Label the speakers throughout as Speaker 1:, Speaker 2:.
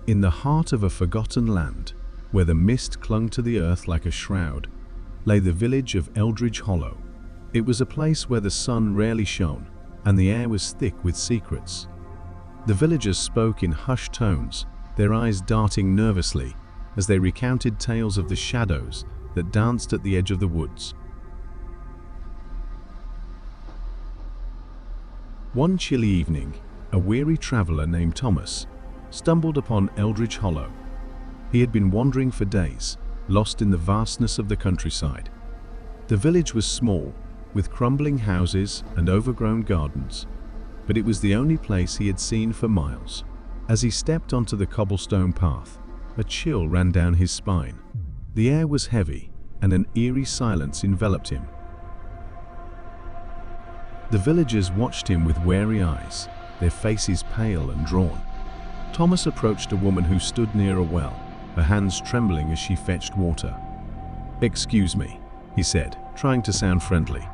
Speaker 1: In the heart of a forgotten land, where the mist clung to the earth like a shroud, lay the village of Eldridge Hollow. It was a place where the sun rarely shone, and the air was thick with secrets. The villagers spoke in hushed tones, their eyes darting nervously as they recounted tales of the shadows that danced at the edge of the woods. One chilly evening, a weary traveler named Thomas stumbled upon Eldridge Hollow. He had been wandering for days, lost in the vastness of the countryside. The village was small, with crumbling houses and overgrown gardens, but it was the only place he had seen for miles. As he stepped onto the cobblestone path, a chill ran down his spine. The air was heavy, and an eerie silence enveloped him. The villagers watched him with wary eyes, their faces pale and drawn. Thomas approached a woman who stood near a well, her hands trembling as she fetched water. "Excuse me," he said, trying to sound friendly.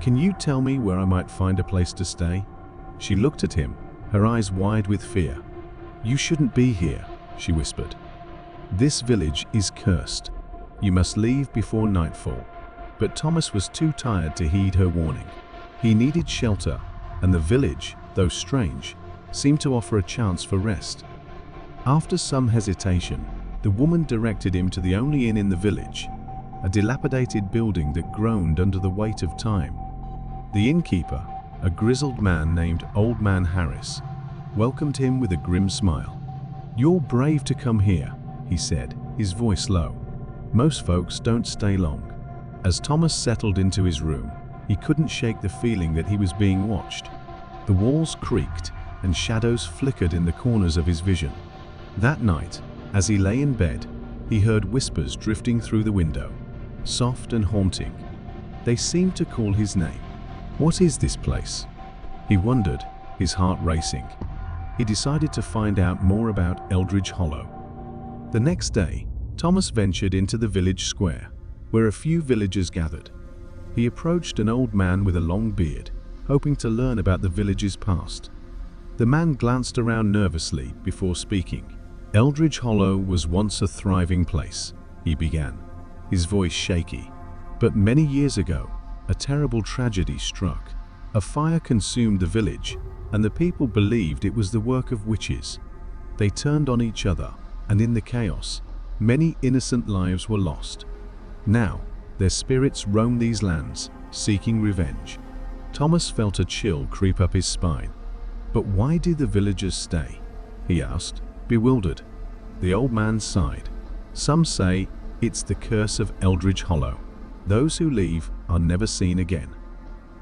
Speaker 1: "Can you tell me where I might find a place to stay?" She looked at him, her eyes wide with fear. "You shouldn't be here," she whispered. "This village is cursed. You must leave before nightfall." But Thomas was too tired to heed her warning. He needed shelter, and the village, though strange, seemed to offer a chance for rest. After some hesitation, the woman directed him to the only inn in the village, a dilapidated building that groaned under the weight of time. The innkeeper, a grizzled man named Old Man Harris, welcomed him with a grim smile. "You're brave to come here," he said, his voice low. "Most folks don't stay long." As Thomas settled into his room, he couldn't shake the feeling that he was being watched. The walls creaked, and shadows flickered in the corners of his vision. That night, as he lay in bed, he heard whispers drifting through the window, soft and haunting. They seemed to call his name. What is this place? He wondered, his heart racing. He decided to find out more about Eldridge Hollow. The next day, Thomas ventured into the village square, where a few villagers gathered. He approached an old man with a long beard, hoping to learn about the village's past. The man glanced around nervously before speaking. "Eldridge Hollow was once a thriving place," he began, his voice shaky. "But many years ago, a terrible tragedy struck. A fire consumed the village, and the people believed it was the work of witches. They turned on each other, and in the chaos, many innocent lives were lost. Now, their spirits roam these lands, seeking revenge." Thomas felt a chill creep up his spine. "But why do the villagers stay?" he asked, bewildered. The old man sighed. "Some say it's the curse of Eldridge Hollow. Those who leave are never seen again.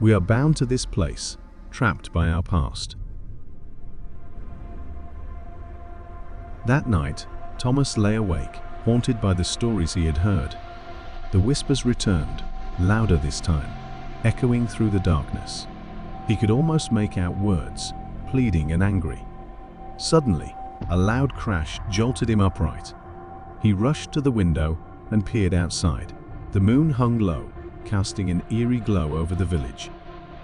Speaker 1: We are bound to this place, trapped by our past." That night, Thomas lay awake, haunted by the stories he had heard. The whispers returned, louder this time, echoing through the darkness. He could almost make out words, pleading and angry. Suddenly, a loud crash jolted him upright. He rushed to the window and peered outside. The moon hung low, casting an eerie glow over the village.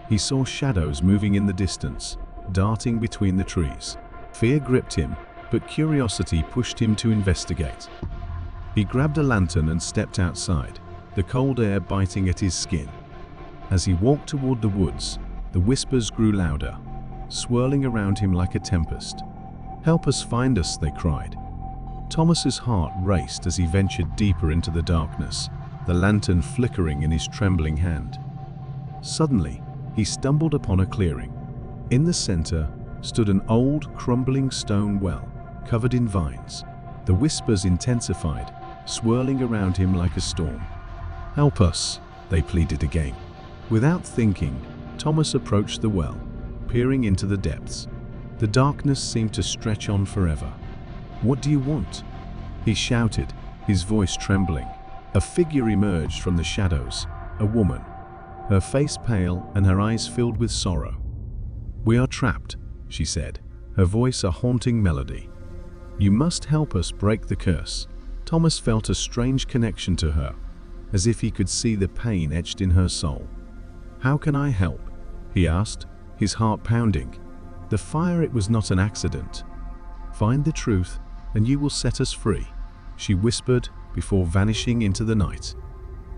Speaker 1: He saw shadows moving in the distance, darting between the trees. Fear gripped him, but curiosity pushed him to investigate. He grabbed a lantern and stepped outside, the cold air biting at his skin. As he walked toward the woods, the whispers grew louder, swirling around him like a tempest. "Help us find us," they cried. Thomas's heart raced as he ventured deeper into the darkness, the lantern flickering in his trembling hand. Suddenly, he stumbled upon a clearing. In the center stood an old, crumbling stone well, covered in vines. The whispers intensified, swirling around him like a storm. "Help us," they pleaded again. Without thinking, Thomas approached the well, peering into the depths. The darkness seemed to stretch on forever. "What do you want?" he shouted, his voice trembling. A figure emerged from the shadows, a woman, her face pale and her eyes filled with sorrow. "We are trapped," she said, her voice a haunting melody. "You must help us break the curse." Thomas felt a strange connection to her, as if he could see the pain etched in her soul. "How can I help?" he asked, his heart pounding. "The fire, it was not an accident. Find the truth, and you will set us free," she whispered before vanishing into the night.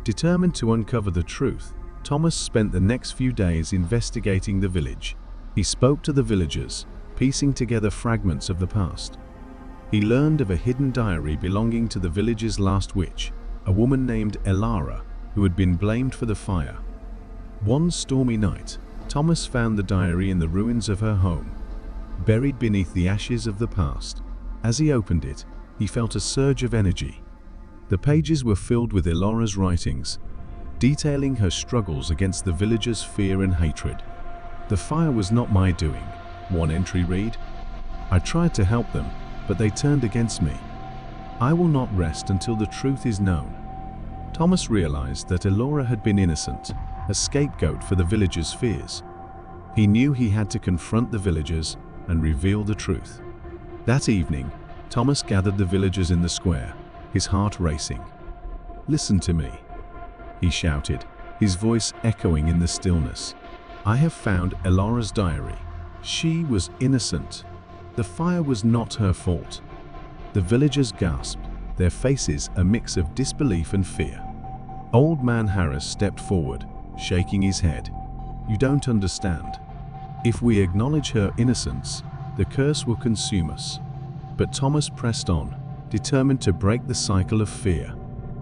Speaker 1: Determined to uncover the truth, Thomas spent the next few days investigating the village. He spoke to the villagers, piecing together fragments of the past. He learned of a hidden diary belonging to the village's last witch, a woman named Elara, who had been blamed for the fire. One stormy night, Thomas found the diary in the ruins of her home, buried beneath the ashes of the past. As he opened it, he felt a surge of energy. The pages were filled with Elara's writings, detailing her struggles against the villagers' fear and hatred. "The fire was not my doing," one entry read. "I tried to help them, but they turned against me. I will not rest until the truth is known." Thomas realized that Elara had been innocent, a scapegoat for the villagers' fears. He knew he had to confront the villagers and reveal the truth. That evening, Thomas gathered the villagers in the square, his heart racing. "Listen to me," he shouted, his voice echoing in the stillness. "I have found Elara's diary. She was innocent. The fire was not her fault." The villagers gasped, their faces a mix of disbelief and fear. Old Man Harris stepped forward, shaking his head. "You don't understand. If we acknowledge her innocence, the curse will consume us." But Thomas pressed on, determined to break the cycle of fear.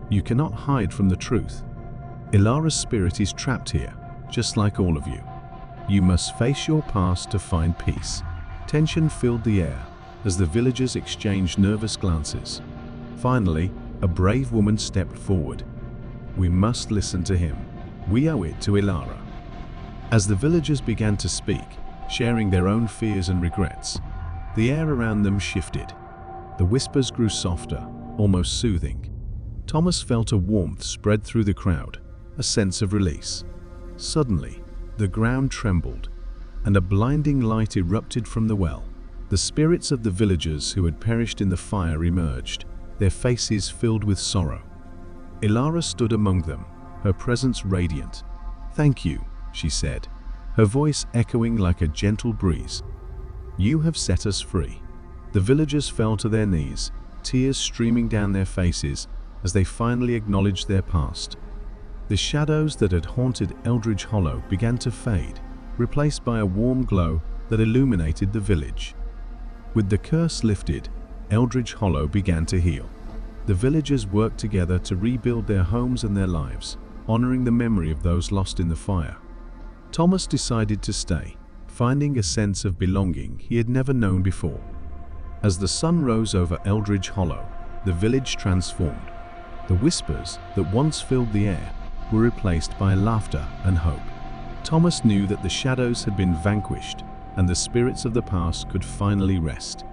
Speaker 1: "You cannot hide from the truth. Elara's spirit is trapped here, just like all of you. You must face your past to find peace." Tension filled the air as the villagers exchanged nervous glances. Finally, a brave woman stepped forward. "We must listen to him. We owe it to Elara." As the villagers began to speak, sharing their own fears and regrets, the air around them shifted. The whispers grew softer, almost soothing. Thomas felt a warmth spread through the crowd, a sense of release. Suddenly, the ground trembled, and a blinding light erupted from the well. The spirits of the villagers who had perished in the fire emerged, their faces filled with sorrow. Elara stood among them, her presence radiant. "Thank you," she said, her voice echoing like a gentle breeze. "You have set us free." The villagers fell to their knees, tears streaming down their faces as they finally acknowledged their past. The shadows that had haunted Eldridge Hollow began to fade, replaced by a warm glow that illuminated the village. With the curse lifted, Eldridge Hollow began to heal. The villagers worked together to rebuild their homes and their lives, honoring the memory of those lost in the fire. Thomas decided to stay, finding a sense of belonging he had never known before. As the sun rose over Eldridge Hollow, the village transformed. The whispers that once filled the air were replaced by laughter and hope. Thomas knew that the shadows had been vanquished and the spirits of the past could finally rest.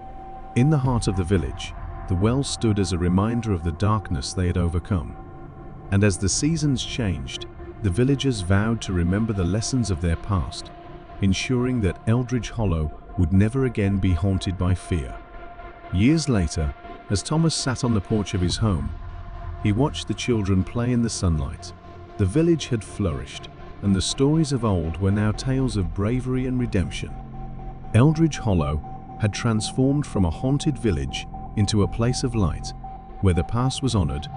Speaker 1: In the heart of the village, the well stood as a reminder of the darkness they had overcome. And as the seasons changed, the villagers vowed to remember the lessons of their past, ensuring that Eldridge Hollow would never again be haunted by fear. Years later, as Thomas sat on the porch of his home, he watched the children play in the sunlight. The village had flourished, and the stories of old were now tales of bravery and redemption. Eldridge Hollow had transformed from a haunted village into a place of light, where the past was honored